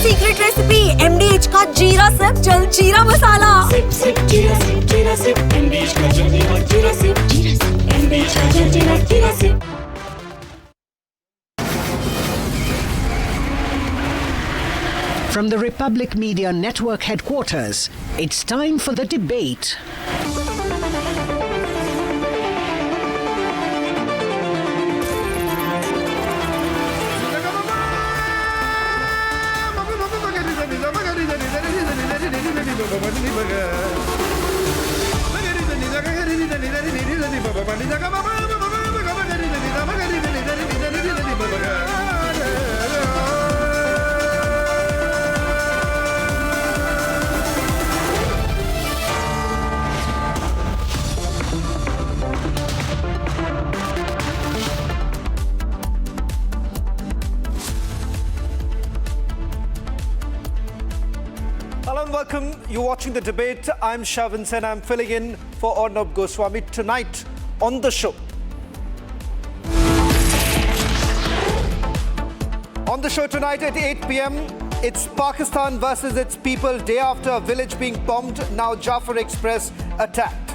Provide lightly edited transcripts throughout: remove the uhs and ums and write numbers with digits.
Secret recipe MDH का जीरा SIP जल जीरा मसाला। सिप सिप जीरा सिप MDH का जल जीरा सिप MDH का जल जीरा SIP. From the Republic Media Network headquarters, it's time for the debate. Hello and welcome. You're watching the debate. I'm Shavan Sen. I'm filling in for Arnab Goswami tonight on the show. On the show tonight at 8 p.m, it's Pakistan versus its people day after a village being bombed, now Jafar Express attacked.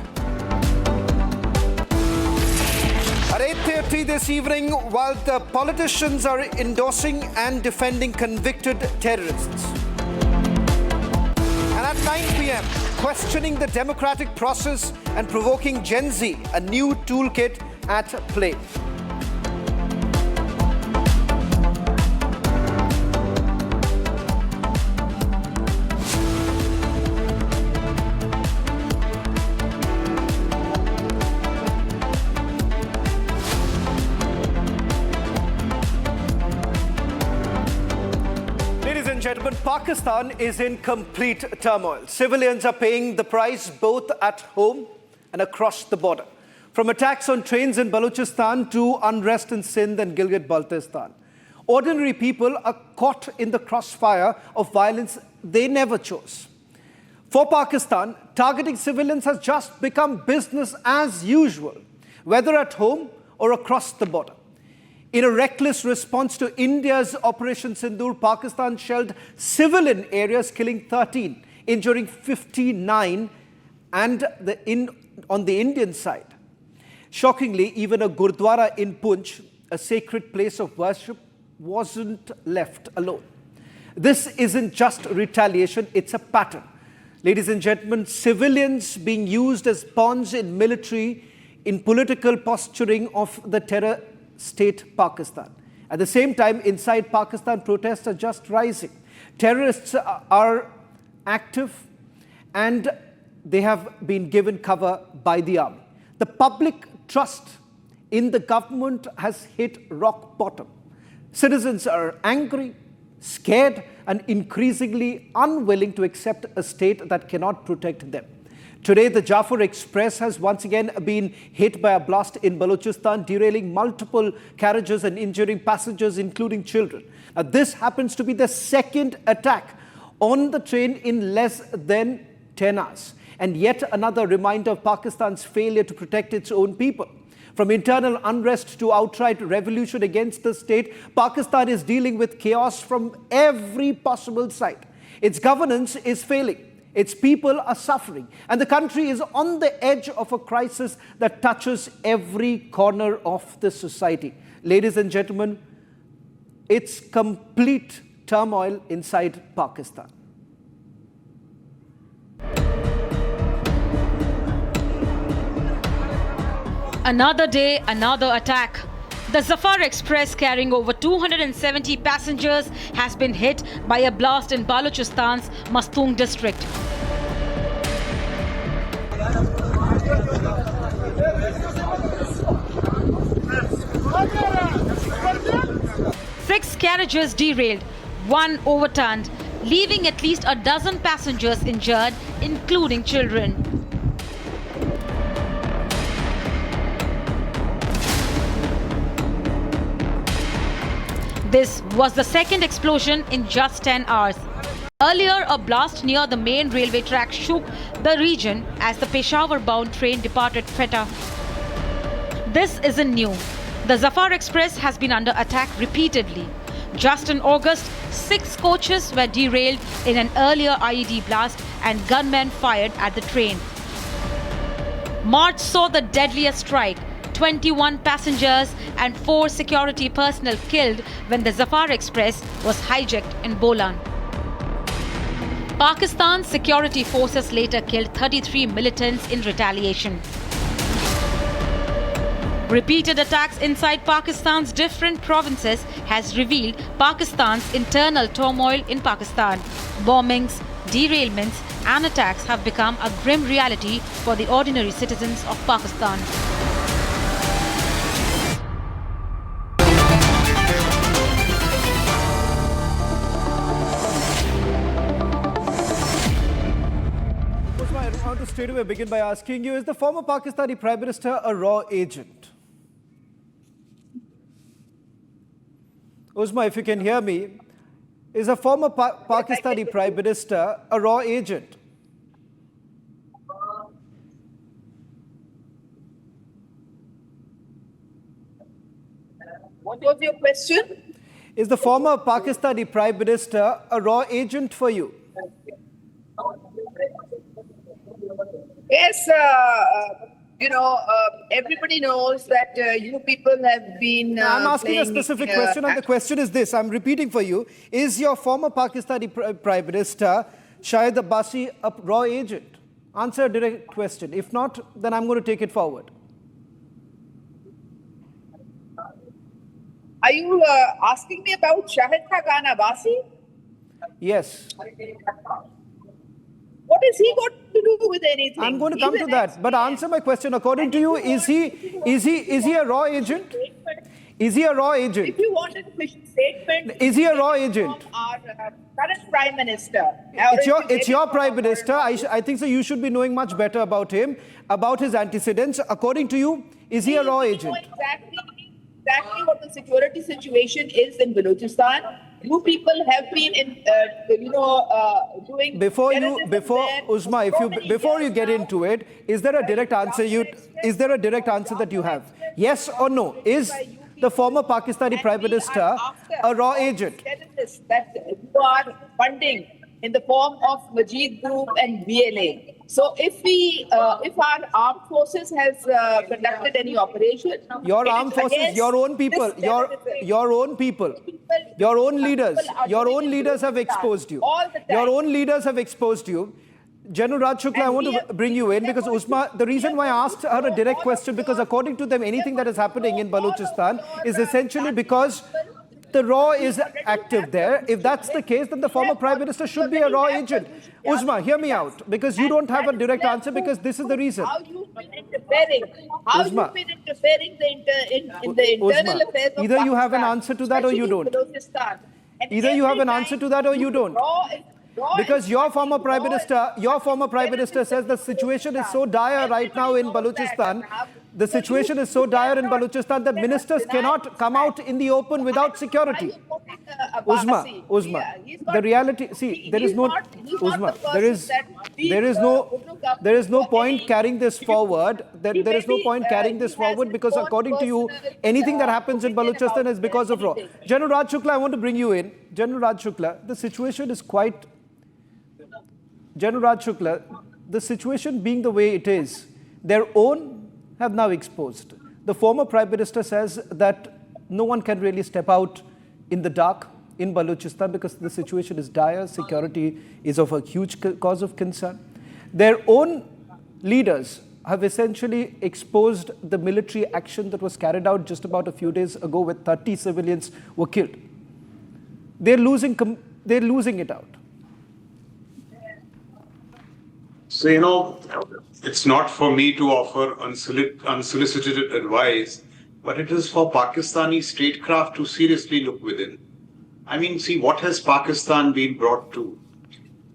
At 8:30 this evening, while the politicians are endorsing and defending convicted terrorists. And at 9 p.m, questioning the democratic process and provoking Gen Z, a new toolkit at play. Gentlemen, Pakistan is in complete turmoil. Civilians are paying the price both at home and across the border. From attacks on trains in Balochistan to unrest in Sindh and Gilgit-Baltistan. Ordinary people are caught in the crossfire of violence they never chose. For Pakistan, targeting civilians has just become business as usual, whether at home or across the border. In a reckless response to India's Operation Sindoor, Pakistan shelled civilian areas, killing 13, injuring 59, and on the Indian side. Shockingly, even a Gurdwara in Punch, a sacred place of worship, wasn't left alone. This isn't just retaliation, it's a pattern. Ladies and gentlemen, civilians being used as pawns in military, in political posturing of the terror state Pakistan. At the same time, inside Pakistan, protests are just rising. Terrorists are active and they have been given cover by the army. The public trust in the government has hit rock bottom. Citizens are angry, scared, and increasingly unwilling to accept a state that cannot protect them. Today, the Jafar Express has once again been hit by a blast in Balochistan, derailing multiple carriages and injuring passengers, including children. Now, this happens to be the second attack on the train in less than 10 hours. And yet another reminder of Pakistan's failure to protect its own people. From internal unrest to outright revolution against the state, Pakistan is dealing with chaos from every possible side. Its governance is failing. Its people are suffering, and the country is on the edge of a crisis that touches every corner of the society. Ladies and gentlemen, it's complete turmoil inside Pakistan. Another day, another attack. The Zafar Express, carrying over 270 passengers, has been hit by a blast in Balochistan's Mastung district. Six carriages derailed, one overturned, leaving at least a dozen passengers injured, including children. This was the second explosion in just 10 hours. Earlier, a blast near the main railway track shook the region as the Peshawar-bound train departed Quetta. This isn't new. The Zafar Express has been under attack repeatedly. Just in August, 6 coaches were derailed in an earlier IED blast and gunmen fired at the train. March saw the deadliest strike, 21 passengers and 4 security personnel killed when the Zafar Express was hijacked in Bolan. Pakistan's security forces later killed 33 militants in retaliation. Repeated attacks inside Pakistan's different provinces has revealed Pakistan's internal turmoil in Pakistan. Bombings, derailments and attacks have become a grim reality for the ordinary citizens of Pakistan. I want to straight away begin by asking you, is the former Pakistani Prime Minister a raw agent? Uzma, if you can hear me, is a former Pakistani Prime Minister a raw agent? What was your question? Is the former Pakistani Prime Minister a raw agent for you? Yes, everybody knows that you people have been. I'm asking a specific question, and the question is this. I'm repeating for you. Is your former Pakistani Prime Minister, Shahid Abbasi, a raw agent? Answer a direct question. If not, then I'm going to take it forward. Are you asking me about Shahid Khan Abbasi? Yes. What has he got to do with anything? I'm going to come to that. But answer my question. According to you, is he a raw agent? Is he a raw agent? If you want an official statement, is he a raw agent? From our current Prime Minister. It's your Prime Minister. I think so. You should be knowing much better about him, about his antecedents. According to you, is he a raw agent? Know exactly what the security situation is in Balochistan. You people have been doing. Before you get into it, is there a direct answer? Is there a direct answer that you have? Yes or no? Is the former Pakistani Prime Minister a raw agent? That you are funding in the form of Majid Group and BLA. So if our armed forces has conducted any operation, your armed forces, your own people, your own people, your own leaders have exposed you. Your own leaders have exposed you. General Raj Shukla, I want to bring you in because Usma, the reason why I asked her a direct question, because according to them, anything that is happening in Balochistan is essentially because the raw is active there. If that's the case, then the former Prime Minister should be a raw agent. Uzma, hear me out, because you don't have a direct answer, because this is the reason. How you've been interfering? How you've been interfering in the internal affairs of either you have an answer to that or you don't. Either you have an answer to that or you don't. Because your former Prime Minister says the situation is so dire right now in Balochistan. The situation is so dire in Balochistan that ministers cannot come out in the open without security. Uzma, the reality, see, there is no, Uzma, there is no point carrying this forward. There is no point carrying this forward because according to you, anything that happens in Balochistan is because of raw. General Raj Shukla, I want to bring you in. General Raj Shukla, the situation is quite, General Raj Shukla, the situation being the way it is, their own have now exposed. The former Prime Minister says that no one can really step out in the dark in Balochistan because the situation is dire, security is of a huge cause of concern. Their own leaders have essentially exposed the military action that was carried out just about a few days ago with 30 civilians were killed. They're losing it out. So, it's not for me to offer unsolicited advice, but it is for Pakistani statecraft to seriously look within. I mean, see, what has Pakistan been brought to?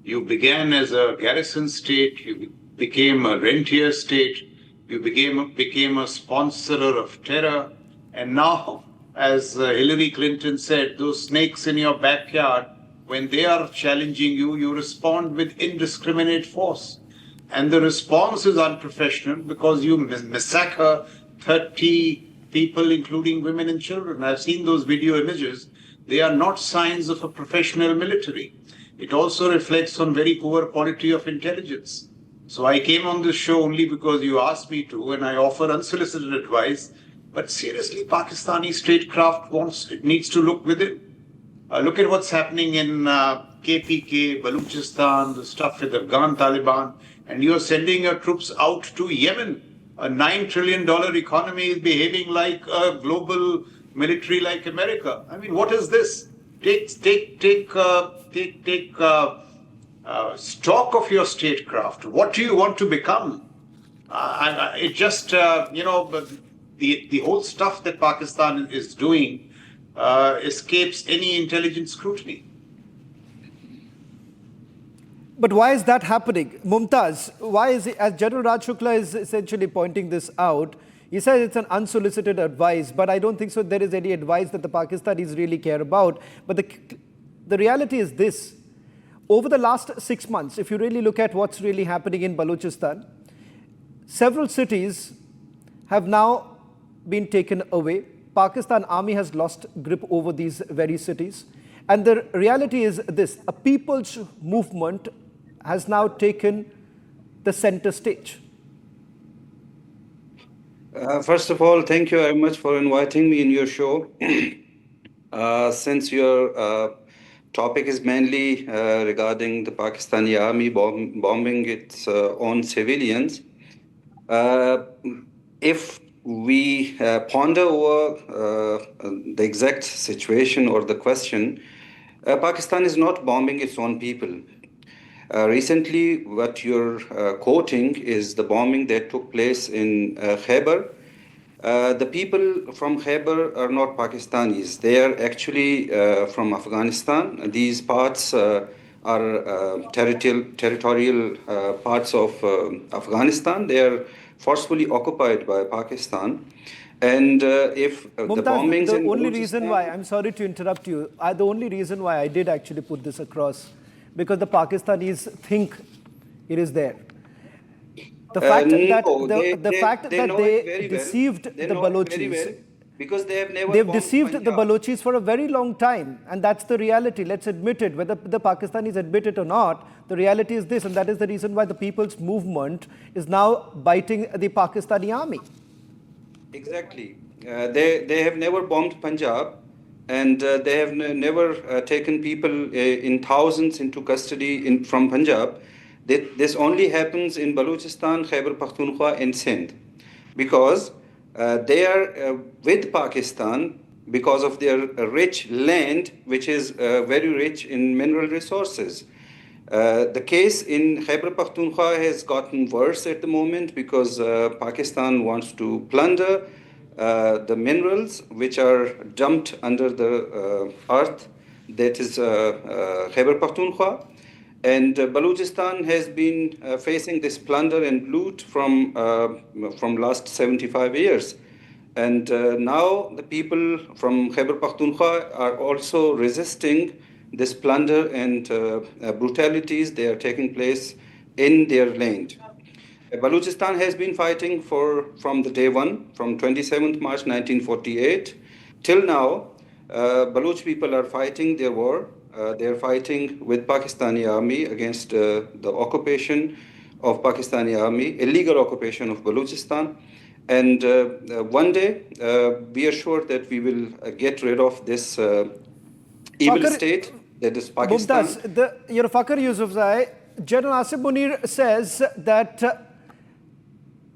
You began as a garrison state, you became a rentier state, you became a sponsorer of terror, and now, as Hillary Clinton said, those snakes in your backyard, when they are challenging you, you respond with indiscriminate force. And the response is unprofessional because you massacre 30 people, including women and children. I've seen those video images. They are not signs of a professional military. It also reflects on very poor quality of intelligence. So I came on this show only because you asked me to, and I offer unsolicited advice. But seriously, Pakistani statecraft needs to look within. Look at what's happening in KPK, Balochistan, the stuff with the Afghan Taliban, and you're sending your troops out to Yemen. A $9 trillion economy is behaving like a global military like America. I mean, what is this? Take stock of your statecraft. What do you want to become? It just, the whole stuff that Pakistan is doing escapes any intelligent scrutiny. But why is that happening? Mumtaz, why is it, as General Raj Shukla is essentially pointing this out, he says it's an unsolicited advice, but I don't think so there is any advice that the Pakistanis really care about. But the reality is this. Over the last 6 months, if you really look at what's really happening in Balochistan, several cities have now been taken away. Pakistan Army has lost grip over these very cities. And the reality is this, a people's movement has now taken the center stage. First of all, thank you very much for inviting me in your show. Since your topic is mainly regarding the Pakistani army bombing its own civilians, if we ponder over the exact situation or the question, Pakistan is not bombing its own people. Recently, what you're quoting is the bombing that took place in Khyber. The people from Khyber are not Pakistanis. They are actually from Afghanistan. These parts are territorial parts of Afghanistan. They are forcefully occupied by Pakistan. And if Mumtaz, the bombings the in only reason why, I'm sorry to interrupt you, the only reason why I did actually put this across, because the Pakistanis think it is there. The fact that they deceived the Balochis, because they have never they've deceived the Balochis for a very long time, and that's the reality. Let's admit it. Whether the Pakistanis admit it or not, the reality is this, and that is the reason why the people's movement is now biting the Pakistani army. Exactly. They have never bombed Punjab, and they have never taken people in thousands into custody from Punjab. This only happens in Balochistan, Khyber Pakhtunkhwa, and Sindh, because they are with Pakistan because of their rich land, which is very rich in mineral resources. The case in Khyber Pakhtunkhwa has gotten worse at the moment because Pakistan wants to plunder the minerals which are dumped under the earth, that is Khyber Pakhtunkhwa. And Balochistan has been facing this plunder and loot from last 75 years. And now the people from Khyber Pakhtunkhwa are also resisting this plunder and brutalities that are taking place in their land. Balochistan has been fighting from the day one, from 27th March 1948 till now. Baloch people are fighting their war. They are fighting with Pakistani army against the occupation of Pakistani army, illegal occupation of Balochistan. And one day, we are sure that we will get rid of this evil state that is Pakistan. Mumtaz, your Fakhr Yusufzai, General Asif Munir says that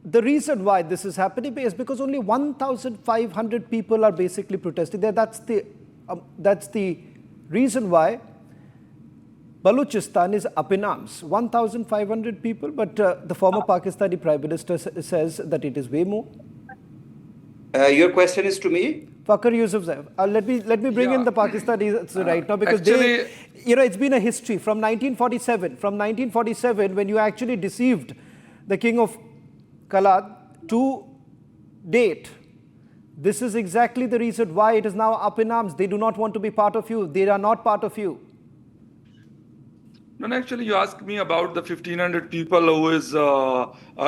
the reason why this is happening is because only 1,500 people are basically protesting there. That's the reason why Balochistan is up in arms. 1,500 people, but the former Pakistani Prime Minister says that it is way more. Your question is to me? Fakhr Yusufzai. Let me bring in the Pakistanis right now, because it's been a history from 1947. From 1947, when you actually deceived the King of Kalad, to date, this is exactly the reason why it is now up in arms. They do not want to be part of you. They are not part of you. No, actually, you asked me about the 1,500 people who is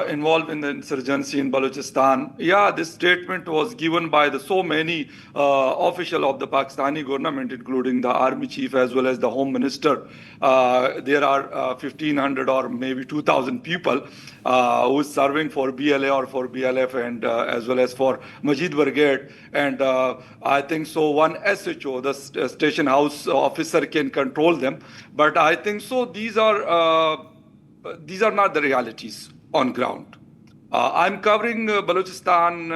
involved in the insurgency in Balochistan. Yeah, this statement was given by so many officials of the Pakistani government, including the army chief as well as the home minister. There are 1,500 or maybe 2,000 people who is serving for BLA or for BLF and as well as for Majid Brigade. And I think so one SHO, the station house officer, can control them. But I think so these are not the realities on ground. I'm covering Balochistan,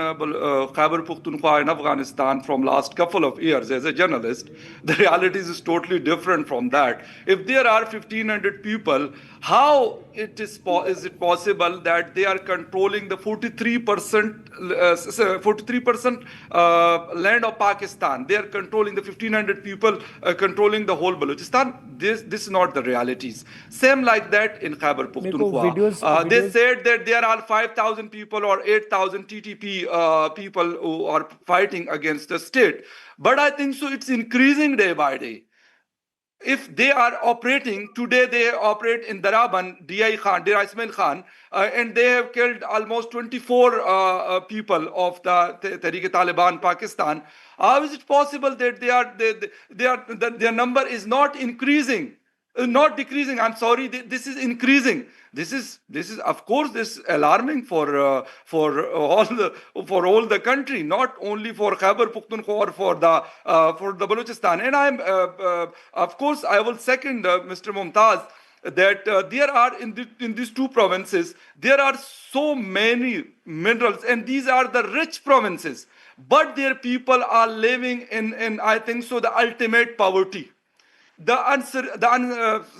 Khyber Pakhtunkhwa and Afghanistan from last couple of years as a journalist. The reality is totally different from that. If there are 1,500 people, how is it possible that they are controlling the 43% land of Pakistan? They are controlling the 1,500 people, controlling the whole Balochistan. This is not the realities. Same like that in Khyber Pakhtunkhwa. They said that there are 5,000 people or 8,000 TTP people who are fighting against the state. But I think so it's increasing day by day. If they are operating, today they operate in Daraban, Dira Ismail Khan, and they have killed almost 24 people of the Tehreek-e-Taliban Pakistan. How is it possible that their number is not increasing? Not decreasing. I'm sorry. This is increasing. This is of course this alarming for all the country, not only for Khyber Pakhtunkhwa or for the Balochistan. And I'm of course I will second Mr. Mumtaz that there are in these two provinces there are so many minerals, and these are the rich provinces, but their people are living in I think so the ultimate poverty. The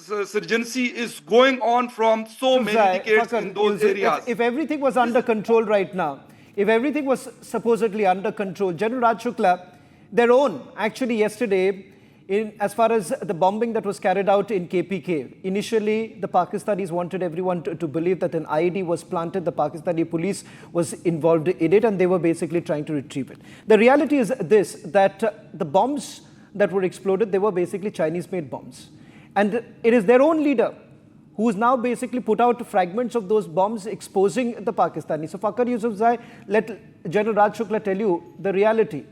insurgency is going on from so many decades in those areas. If everything was under control right now, if everything was supposedly under control, General Raj Shukla, their own, actually yesterday, as far as the bombing that was carried out in KPK, initially the Pakistanis wanted everyone to believe that an IED was planted, the Pakistani police was involved in it, and they were basically trying to retrieve it. The reality is this, that the bombs that were exploded, they were basically Chinese-made bombs. And it is their own leader who's now basically put out fragments of those bombs exposing the Pakistanis. So Fakhar Yusufzai, let General Raj Shukla tell you the reality.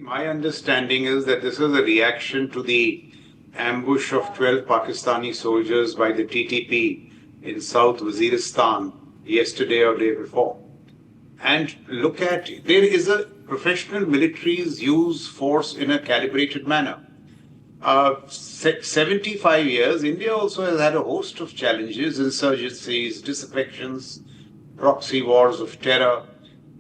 My understanding is that this is a reaction to the ambush of 12 Pakistani soldiers by the TTP in South Waziristan yesterday or day before. And look at, there is a professional militaries use force in a calibrated manner. 75 years, India also has had a host of challenges, insurgencies, disaffections, proxy wars of terror.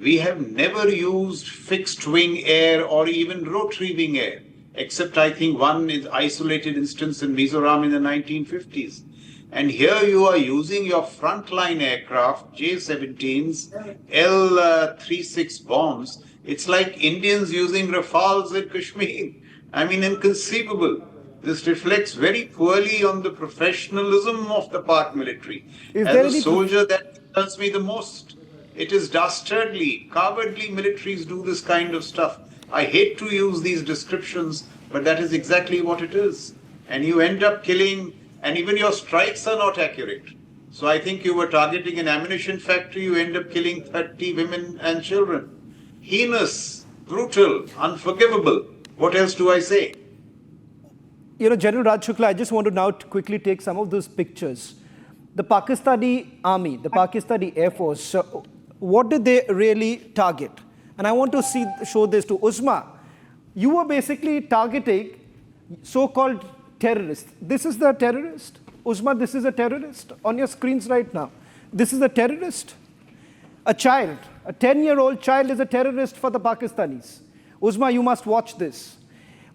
We have never used fixed wing air or even rotary wing air, except I think one isolated instance in Mizoram in the 1950s. And here you are using your frontline aircraft, J-17s, L-36 bombs. It's like Indians using Rafales in Kashmir. I mean, inconceivable. This reflects very poorly on the professionalism of the Pak military. As a soldier, that concerns me the most. It is dastardly, cowardly militaries do this kind of stuff. I hate to use these descriptions, but that is exactly what it is. And you end up killing, and even your strikes are not accurate. So I think you were targeting an ammunition factory, you end up killing 30 women and children. Heinous, brutal, unforgivable. What else do I say? You know, General Raj Shukla, I just want to now quickly take some of those pictures. The Pakistani army, the Pakistani Air Force, what did they really target? And I want to show this to Uzma. You were basically targeting so-called terrorists. This is the terrorist. Uzma, this is a terrorist on your screens right now. This is a terrorist. A child, a 10-year-old child is a terrorist for the Pakistanis. Uzma, you must watch this.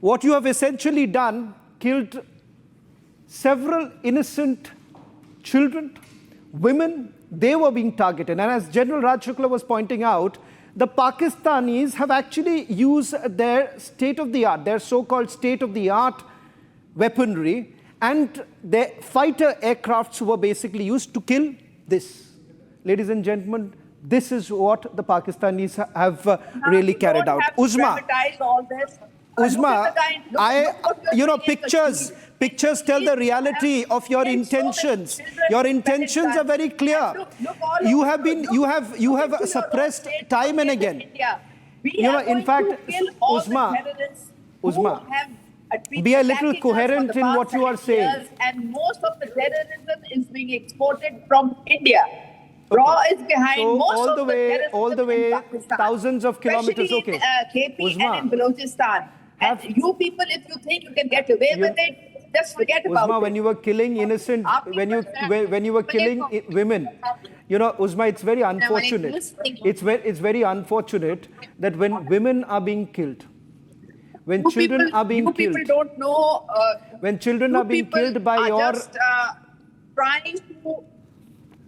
What you have essentially done, killed several innocent children, women, they were being targeted. And as General Raj Shukla was pointing out, the Pakistanis have actually used their state-of-the-art, their so-called state-of-the-art weaponry, and their fighter aircrafts were basically used to kill this. Ladies and gentlemen, this is what the Pakistanis have really carried out. Uzma, Pictures tell the reality of your intentions. Your intentions are very clear. You have suppressed time and again. In fact, Uzma, be a little coherent in what you are saying. And most of the terrorism is being exported from India. Raw is behind so most all of the way, terrorism all the way, in Pakistan, thousands of kilometers. especially Okay, in KP and in Balochistan. And you people, if you think you can get away with it, just forget about it. When you were killing innocent, when you were killing women, Uzma, it's very unfortunate. It's very unfortunate that when women are being killed, when children are being killed, people don't know. When children are being killed by your just trying to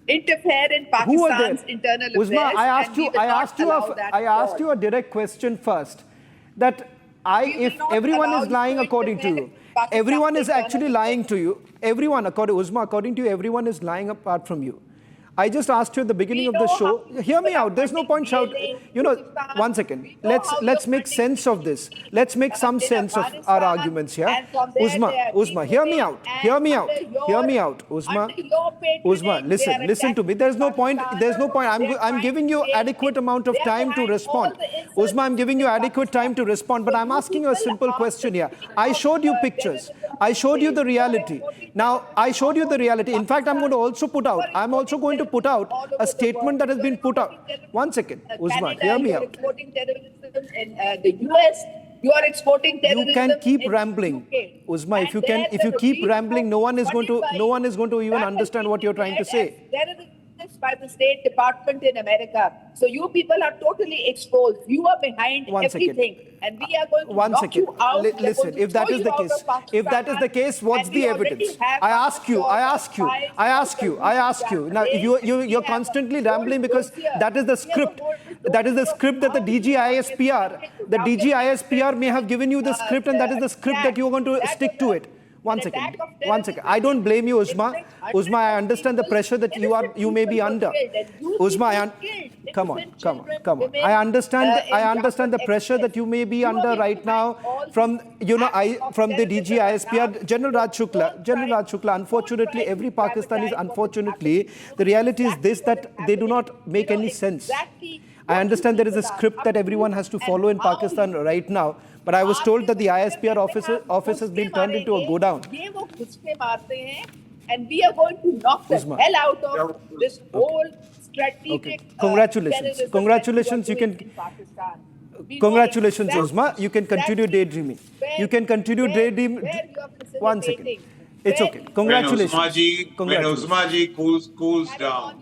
interfere in Pakistan's internal affairs. Uzma, I asked you a direct question first. That if everyone is lying according to you, everyone is actually lying to you. Everyone, according to you, everyone is lying apart from you. I just asked you at the beginning of the show. Hear me out. There's no point shouting. One second. Let's make sense of this. Let's make some sense of our arguments here. Uzma, hear me out. Hear me out. Uzma, listen to me. There's no point. I'm giving you adequate amount of time to respond. Uzma, I'm giving you adequate time to respond. But I'm asking you a simple question here. I showed you pictures. I showed you the reality. Now, I showed you the reality. In fact, I'm also going to put out a statement that has been put out. One second, Uzma, hear me out. Exporting terrorism in the US. You are exporting terrorism. You can keep rambling, Uzma. If you keep rambling, no one is going to even understand what you're trying to say. By the State Department in America. So you people are totally exposed. You are behind everything. And we are going to knock you out. Listen, if that is the case, what's the evidence? I ask you. Now, you're constantly rambling because that is the script. That is the script that the DGISPR may have given you the script, and that is the script that you're going to stick to it. One second. I don't blame you, Uzma. Uzma, I understand the pressure that you may be under. Uzma, come on. I understand the pressure that you may be under right now from the DGISPR. General Raj Shukla, unfortunately, every Pakistani is unfortunately, the reality is this, that they do not make any sense. I understand there is a script that everyone has to follow in Pakistan right now. But I was told that the ISPR office has been turned into a go-down. And we are going to knock the hell out of this whole strategic... Congratulations. You can... Congratulations, Uzma. You can continue daydreaming. One second. It's okay. Congratulations. When Uzma ji cools down,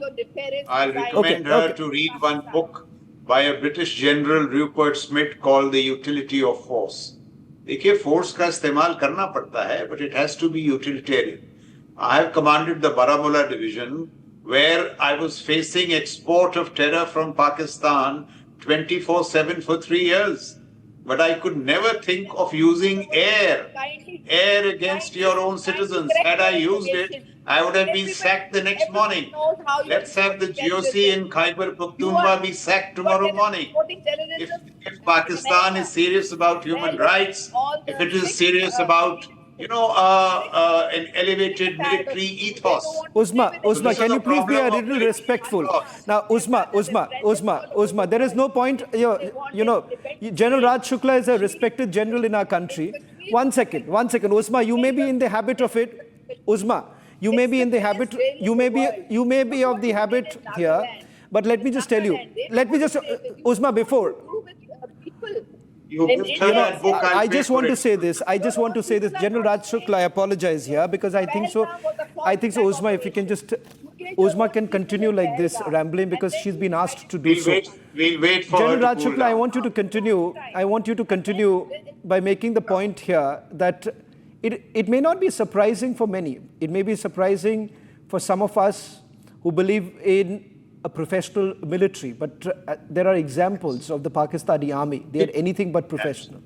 I'll recommend her to read one book by a British general, Rupert Smith, called The Utility of Force. देखिए, force का इस्तेमाल करना पड़ता है, but it has to be utilitarian. I have commanded the Baramulla division, where I was facing export of terror from Pakistan 24/7 for 3 years. But I could never think of using air against your own citizens. Had I used it, I would have been sacked the next morning. Let's have the GOC in Khyber Pakhtunkhwa be sacked tomorrow morning. If Pakistan is serious about human rights, if it is serious about an elevated military ethos. Uzma, can you please be a little respectful? Now, Uzma, there is no point, General Raj Shukla is a respected general in our country. One second, Uzma, you may be in the habit of it. Uzma, you may be in the habit, you may be of the habit here, but let me just tell you, Uzma, before... I just want to say this. General Raj Shukla, I apologize here because I think so, Uzma, if you can just, Uzma can continue like this, rambling, because she's been asked to do so. We'll wait for General Raj Shukla, I want you to continue by making the point here that it may not be surprising for many. It may be surprising for some of us who believe in a professional military, but there are examples of the Pakistani army. They are anything but professional.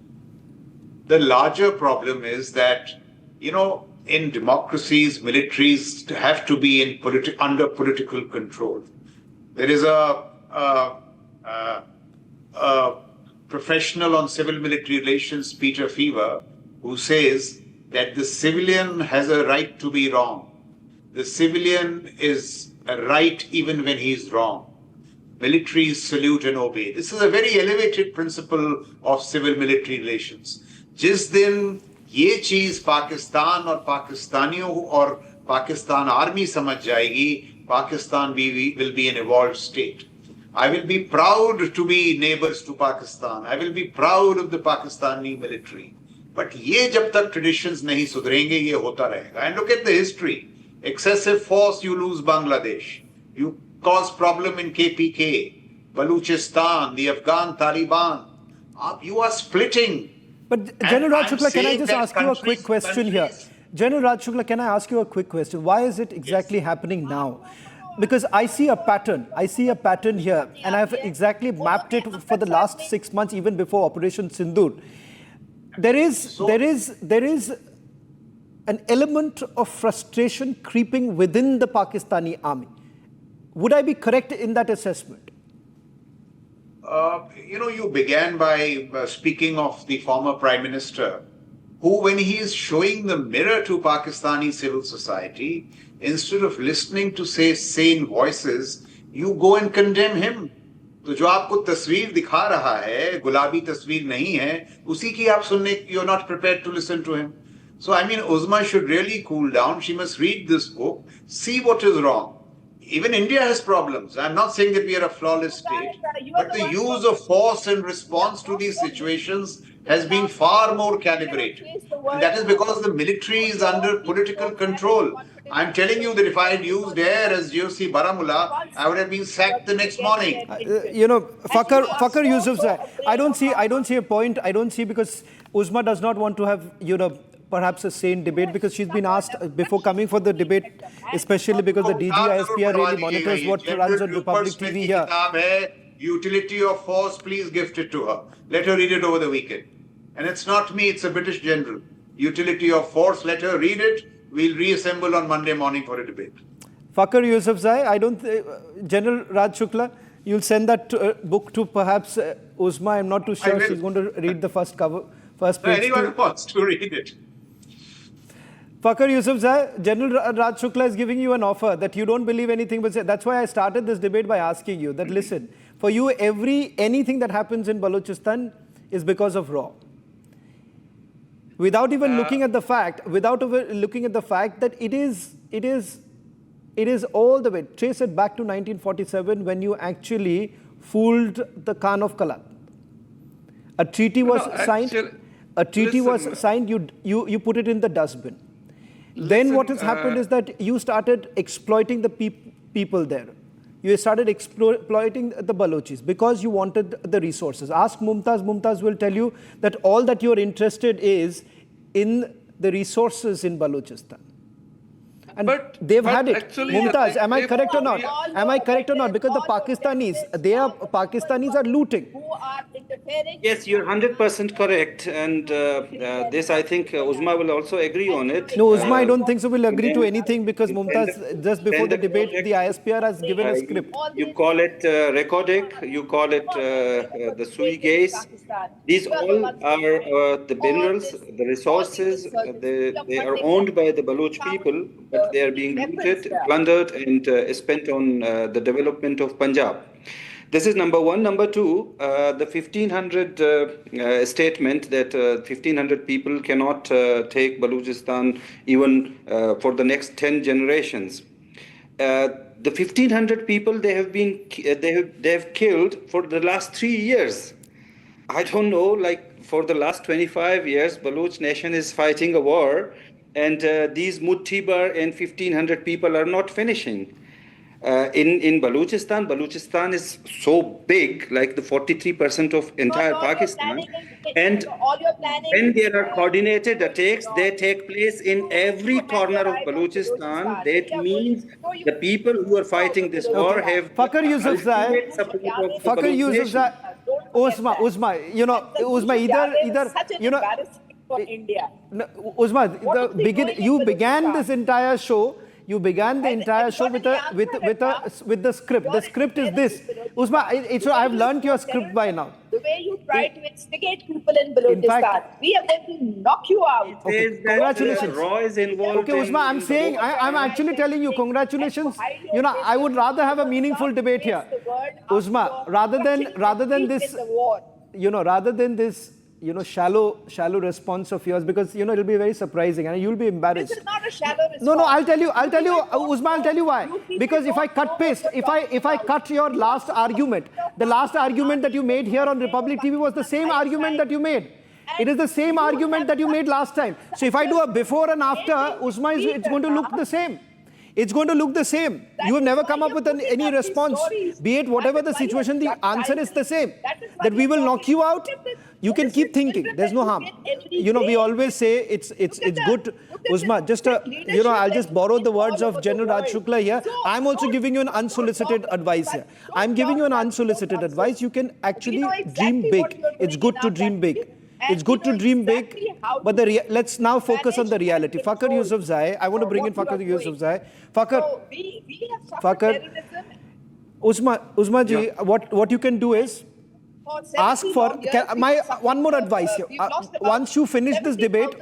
The larger problem is that, in democracies, militaries have to be under political control. There is a professional on civil-military relations, Peter Fever, who says that the civilian has a right to be wrong. The civilian is right even when he's wrong. Militaries salute and obey. This is a very elevated principle of civil-military relations. जिस दिन ये चीज पाकिस्तान और पाकिस्तानियों और Pakistan army समझ जाएगी, Pakistan will be an evolved state. I will be proud to be neighbors to Pakistan. I will be proud of the Pakistani military. But ये जब तक traditions नहीं सुधरेंगे, ये होता रहेगा. And look at the history. Excessive force, you lose Bangladesh. You cause problem in KPK, Balochistan, the Afghan Taliban. You are splitting. But General Raj Shukla, can I just ask you a quick question here? General Raj Shukla, can I ask you a quick question? Why is it exactly happening now? Because I see a pattern. I see a pattern here, and I've exactly mapped it for the last 6 months, even before Operation Sindoor. There is an element of frustration creeping within the Pakistani army. Would I be correct in that assessment? You began by speaking of the former Prime Minister, who, when he is showing the mirror to Pakistani civil society, instead of listening to say sane voices, you go and condemn him. तो जो आपको तस्वीर दिखा रहा है, गुलाबी तस्वीर नहीं है, उसी की आप सुनने, you're not prepared to listen to him. So I mean, Uzma should really cool down. She must read this book, see what is wrong. Even India has problems. I'm not saying that we are a flawless state, but the use of force in response to these situations has been far more calibrated. And that is because the military is under political control. I'm telling you that if I had used air as GOC Baramulla, I would have been sacked the next morning. Fakhr Yusufzai, I don't see a point. I don't see, because Uzma does not want to have, perhaps a sane debate, because she's been asked before coming for the debate, especially because the DGISPR really monitors what runs on Republic TV here. Utility of force, please gift it to her. Let her read it over the weekend. And it's not me, it's a British general. Utility of force, let her read it. We'll reassemble on Monday morning for a debate. Fakhr Yusufzai, General Raj Shukla, you'll send that book to perhaps Uzma. I'm not too sure she's going to read the first page. Anyone wants to read it. Fakhr Yusufzai, General Raj Shukla is giving you an offer that you don't believe anything, but that's why I started this debate by asking you that, listen, for you, anything that happens in Balochistan is because of RAW. Without even looking at the fact, that it is all the way, trace it back to 1947 when you actually fooled the Khan of Kalat. A treaty was signed, you put it in the dustbin. Then what has happened is that you started exploiting the people there. You started exploiting the Balochis because you wanted the resources. Ask Mumtaz. Mumtaz will tell you that all that you're interested is in the resources in Balochistan. And they've had it. Mumtaz, am I correct or not? Am I correct or not? Because the Pakistanis are looting. Yes, you're 100% correct. And this, I think, Uzma will also agree on it. No, Uzma, I don't think so will agree to anything, because Mumtaz, just before the debate, the ISPR has given a script. You call it Recodic, you call it the sui gas. These all are the minerals, the resources. They are owned by the Baloch people, but they are being looted, plundered, and spent on the development of Punjab. This is number one. Number two, the 1500 statement that 1500 people cannot take Balochistan even for the next 10 generations. The 1500 people they have killed for the last 3 years. I don't know, like for the last 25 years, Baloch nation is fighting a war. And these Muttibar and 1500 people are not finishing. In Balochistan is so big, like the 43% of entire Pakistan. And when there are coordinated attacks, they take place in every corner of Balochistan. That means the people who are fighting this war have Fakhr Yusufzai, Uzma, either, for India. Uzma, you began this entire show. You began the entire show with the script. The script is this. Uzma, I've learned your script by now. the way you try to instigate people in Balochistan, we are going to knock you out. Okay, congratulations. Raw is involved. Okay, Uzma, I'm saying, I'm actually telling you, congratulations. You know, I would rather have a meaningful debate here. Uzma, rather than this, you know, rather than this, you know, shallow response of yours, because, you know, it'll be very surprising and you'll be embarrassed. This is not a shallow response. No, I'll tell you, Uzma, I'll tell you why. Because if I cut paste, if I cut your last argument, the last argument that you made here on Republic TV was the same argument that you made. It is the same argument that you made last time. So if I do a before and after, Uzma, it's going to look the same. It's going to look the same. You have never come up with any response. Be it whatever the situation, the answer is the same. That we will knock you out. You can keep thinking. There's no harm. You know, we always say it's good. Uzma, just you know, I'll just borrow the words of General Raj Shukla here. I'm also giving you an unsolicited advice here. I'm giving you an unsolicited advice. You can actually dream big. It's good to dream big. It's good to dream big, but let's now focus on the reality. Fakhar Yusufzai, I want to bring in Fakhar Yusufzai. Fakhar, Uzma ji, what you can do is ask for one more advice here. Once you finish this debate,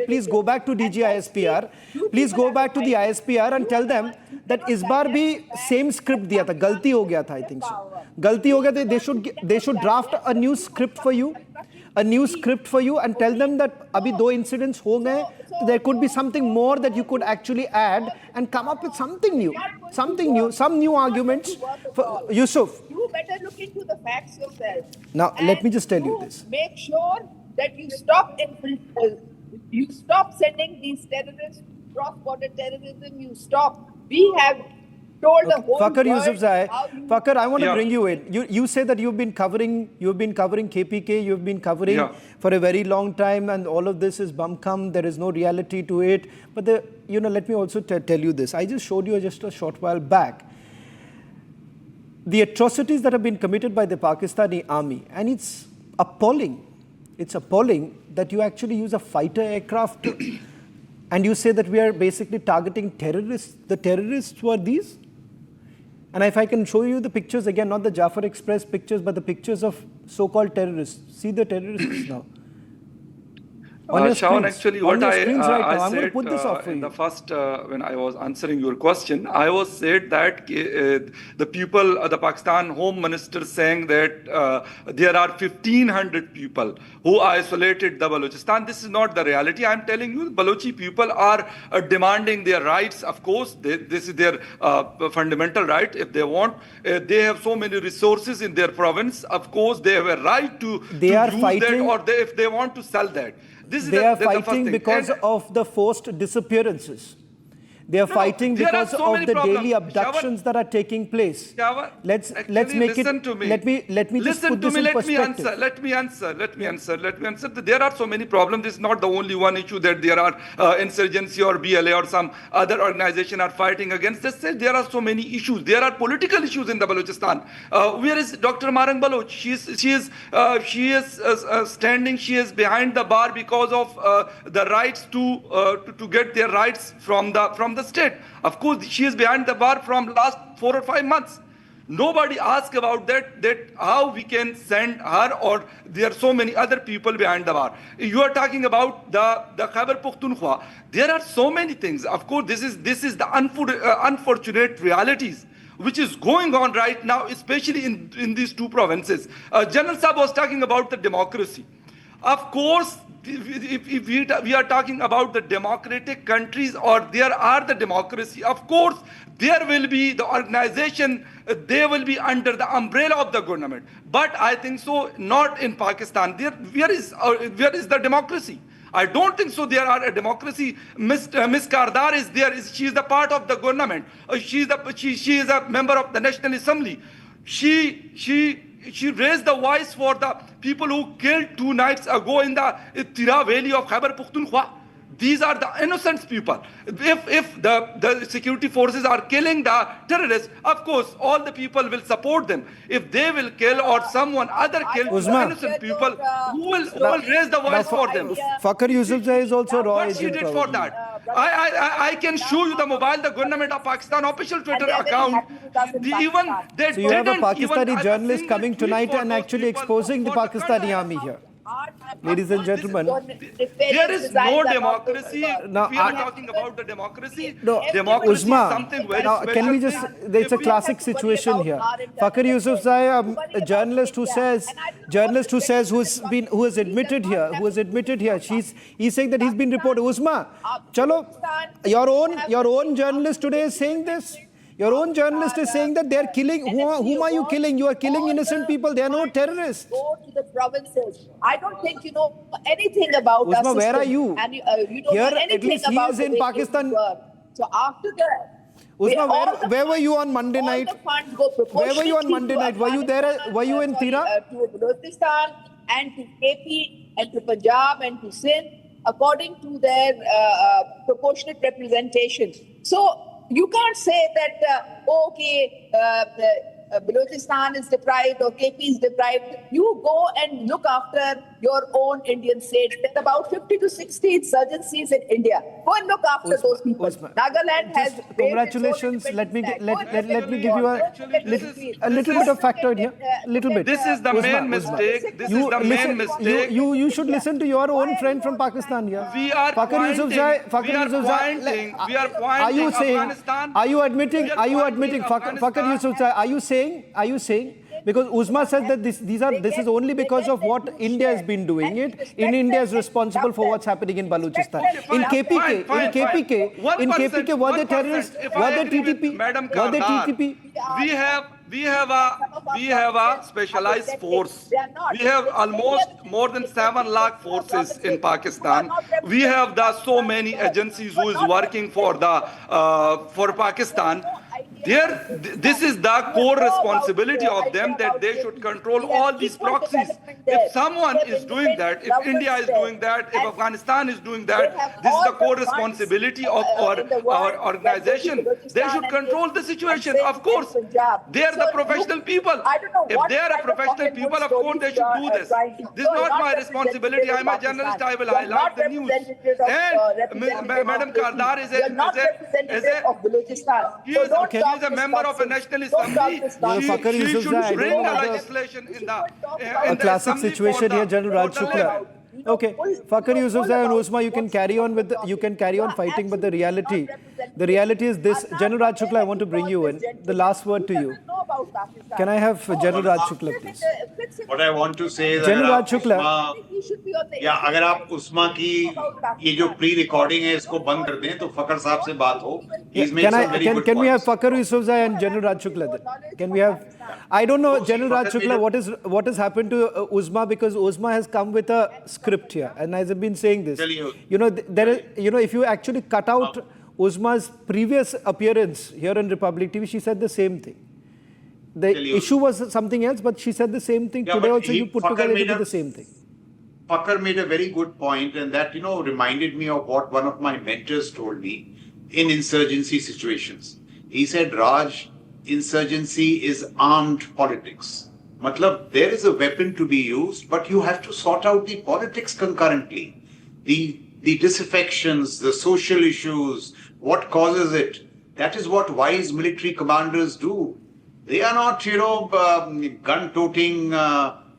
please go back to DG ISPR. Please go back to the ISPR and tell them that इस बार भी same script दिया था, गलती हो गया था, I think so. गलती हो गया था, they should draft a new script for you. And tell them that abhi 2 incidents ho gaye, there could be something more that you could actually add and come up with something new, some new arguments. Yusuf, You better look into the facts yourself. Now, let me just tell you this. Make sure that you stop sending these terrorists, cross-border terrorism. You stop. We have told the whole Fakhar world Yusufzai, Fakhar, I want to Yeah. bring you in. You say that you've been covering KPK, you've been covering for a very long time, and all of this is bum-cum. There is no reality to it. But let me also tell you this. I just showed you just a short while back the atrocities that have been committed by the Pakistani army, and it's appalling. It's appalling that you actually use a fighter aircraft and you say that we are basically targeting terrorists. The terrorists were these. And if I can show you the pictures again, not the Jafar Express pictures, but the pictures of so-called terrorists. See the terrorists now. Shawan, actually, what I said put this off for in you. the first, when I was answering your question, I was said that the people, the Pakistan Home Minister saying that there are 1,500 people who isolated the Balochistan. This is not the reality. I'm telling you, Balochi people are demanding their rights. Of course, this is their fundamental right. If they want, they have so many resources in their province. Of course, they have a right to use that, or if they want to sell that. They are fighting because of the forced disappearances. They are fighting because of the daily abductions that are taking place. Let's make it. Let me just put this in perspective. Let me answer. There are so many problems. This is not the only one issue that there are Insurgency or BLA or some other organization are fighting against. Just say there are so many issues. There are political issues in the Balochistan. Where is Dr. Marang Baloch? She is standing. She is behind the bar because of the rights to get their rights from the state. Of course, she is behind the bar from last 4 or 5 months. Nobody asked about that how we can send her, or there are so many other people behind the bar. You are talking about the Khyber Pakhtunkhwa. There are so many things. Of course, this is the unfortunate realities which is going on right now, especially in these 2 provinces. General Saab was talking about the democracy. Of course, if we are talking about the democratic countries, or there are the democracy, of course, there will be the organization, they will be under the umbrella of the government. But I think so, not in Pakistan. Where is the democracy? I don't think so. There are a democracy. Miss Kardar is there. She is the part of the government. She is a member of the National Assembly. She raised the voice for the people who killed 2 nights ago in the Tira Valley of Khyber Pakhtunkhwa. These are the innocent people. If the security forces are killing the terrorists, of course, all the people will support them. If they will kill, or someone other kill the innocent people, who will raise the voice for them? Fakhar Yusufzai is also raw. What she did for that? I can show you the mobile, the government of Pakistan official Twitter account. They So you have a didn't Pakistani even journalist single coming tweet tonight for and those actually people exposing the for the Pakistani country. army here. Ladies and gentlemen, There is no democracy. Now, We are talking about the democracy. no, Democracy Uzma, is something very now, special. can we just, it's a classic situation here. Fakir Yusufzai, a journalist who says who has admitted here, he's saying that he's been reported. Uzma, chalo, your own journalist today is saying this. Your own journalist is saying that they're killing. Whom are you killing? You are killing innocent people. They are no terrorists. Go to the provinces. I don't think you know anything about Uzma, our where system, are you? and you don't Here, know at anything least he about is the in way Pakistan. things work. So after that, Uzma, where were you on Monday all night? the funds go Where were you on proportionately Monday to night? Were you there? Afghanistan, Were you in Tira? To Balochistan and to KP and to Punjab and to Sindh according to their proportionate representation. So you can't say that, Balochistan is deprived or KP is deprived. You go and look after your own Indian states. There are about 50 to 60 insurgencies in India. Go and look after those people. Nagaland has... Congratulations. Let me give you a little bit of factoid here. Little bit. This is the main mistake. This is the main mistake. You should listen to your own friend from Pakistan here. We are pointing Afghanistan. Are you admitting, Fakir Yusufzai, are you saying, because Uzma says that this is only because of what India has been doing it. India is responsible for what's happening in Balochistan. In KPK, were they terrorists? Were they TTP? Were they TTP? We have a specialized force. We have almost more than 7 lakh forces in Pakistan. We have so many agencies who is working for Pakistan. This is the core responsibility of them, that they should control all these proxies. If someone is doing that, if India is doing that, if Afghanistan is doing that, this is the core responsibility of our organization. They should control the situation. Of course, they are the professional people. If they are a professional people, of course they should do this. This is not my responsibility. I am a journalist. I will highlight the news. And Madam Kardar is a member of a National Assembly. She should bring a legislation in the a classic situation here, General Raj Shukla. Okay, Fakir Yusufzai and Uzma, you can carry on fighting, but the reality is this. General Raj Shukla, I want to bring you in. The last word to you. Can I have General Raj Shukla, please? What I want to say is, General Raj Shukla, अगर आप उस्मा की ये जो pre-recording है इसको बंद कर दें तो फकर साहब से बात हो. Can we have Fakir Yusufzai and General Raj Shukla then? Can we have? I don't know, General Raj Shukla, what has happened to Uzma, because Uzma has come with a script here, and as I've been saying this, if you actually cut out Uzma's previous appearance here on Republic TV, she said the same thing. The issue was something else, but she said the same thing. Today also you put together to be the same thing. Fakir made a very good point, and that reminded me of what one of my mentors told me in insurgency situations. He said, Raj, insurgency is armed politics. Matlab, there is a weapon to be used, but you have to sort out the politics concurrently. The disaffections, the social issues, what causes it. That is what wise military commanders do. They are not, gun-toting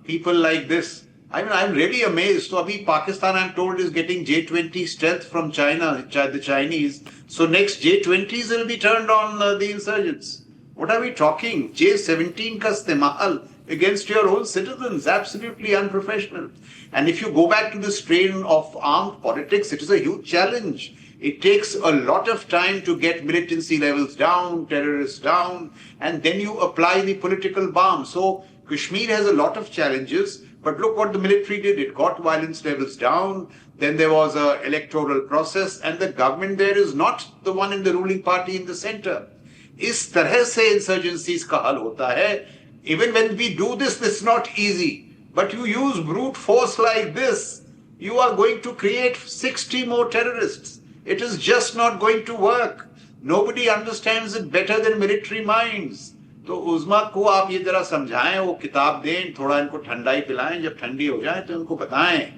people like this. I mean, I'm really amazed. So, Pakistan, I'm told, is getting J-20 strength from China, the Chinese. So, next J-20s will be turned on the insurgents. What are we talking? J-17 ka istemal against your own citizens. Absolutely unprofessional. And if you go back to the strain of armed politics, it is a huge challenge. It takes a lot of time to get militancy levels down, terrorists down, and then you apply the political balm. So Kashmir has a lot of challenges, but look what the military did. It got violence levels down. Then there was an electoral process, and the government there is not the one in the ruling party in the center. इस तरह से insurgencies का हल होता है. Even when we do this, it's not easy. But you use brute force like this, you are going to create 60 more terrorists. It is just not going to work. Nobody understands it better than military minds. तो उज़मा को आप ये जरा समझाएं, वो किताब दें, थोड़ा इनको ठंडाई पिलाएं, जब ठंडी हो जाए तो इनको बताएं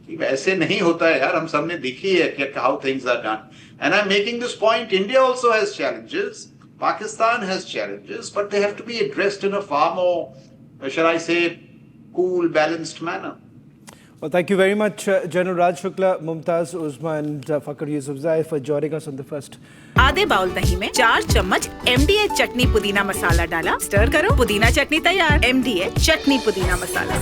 कि वैसे नहीं होता है यार, हम सबने देखी है कि how things are done. And I'm making this point, India also has challenges, Pakistan has challenges, but they have to be addressed in a far more, shall I say, cool, balanced manner. Well, thank you very much, General Raj Shukla, Mumtaz Uzma and Fakhr Yusufzai for joining us on the first. आधे bowl दही में 4 चम्मच MDH चटनी पुदीना मसाला डाला, stir करो, पुदीना चटनी तैयार। MDH चटनी पुदीना मसाला।